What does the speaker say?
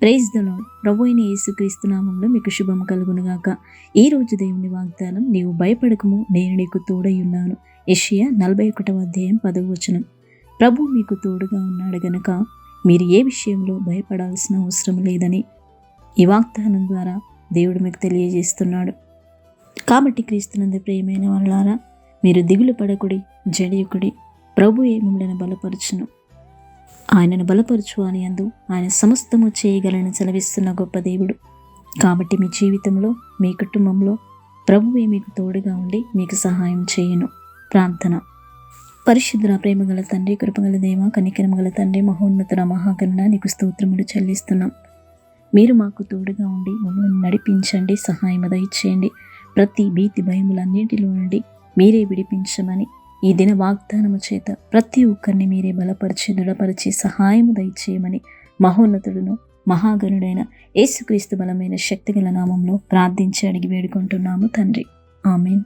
Praise the lord. ప్రభు అయిన యేసుక్రీస్తు నామములో మీకు శుభం కలుగునుగాక. ఈ రోజు దేవుని వాగ్దానం, నీవు భయపడకము, నేను నీకు తోడై ఉన్నాను. యెషయా 41:10. ప్రభు మీకు తోడుగా ఉన్నాడు గనుక మీరు ఏ విషయంలో భయపడాల్సిన అవసరం లేదని ఈ వాగ్దానం ద్వారా దేవుడు మీకు తెలియజేస్తున్నాడు. కాబట్టి క్రీస్తునందు ప్రియమైన వాళ్ళారా, మీరు దిగులు పడకుడి, జడియుకుడి. ప్రభువే మిమ్మల్ని బలపరచును. ఆయనను బలపరచు అని అందు ఆయన సమస్తము చేయగలని సెలవిస్తున్న గొప్ప దేవుడు. కాబట్టి మీ జీవితంలో, మీ కుటుంబంలో ప్రభువే మీకు తోడుగా ఉండి మీకు సహాయం చేయను. ప్రార్థన. పరిశుద్ధ ప్రేమగల తండ్రి, కృపగల దేవ, కనికరం గల తండ్రి, మహోన్నతుల మహాగణుడ, నీకు స్తోత్రములు చెల్లిస్తున్నాం. మీరు మాకు తోడుగా ఉండి మమ్మల్ని నడిపించండి, సహాయం దయచేయండి. ప్రతి భీతి భయములన్నింటిలో నుండి మీరే విడిపించమని ఈ దిన వాగ్దానము చేత ప్రతి ఒక్కరిని మీరే బలపరిచి దృఢపరిచి సహాయము దయచేయమని మహోన్నతుడును మహాగణుడైన యేసుక్రీస్తు బలమైన శక్తిగల నామంలో ప్రార్థించి అడిగి వేడుకుంటున్నాము తండ్రి. ఆమేన్.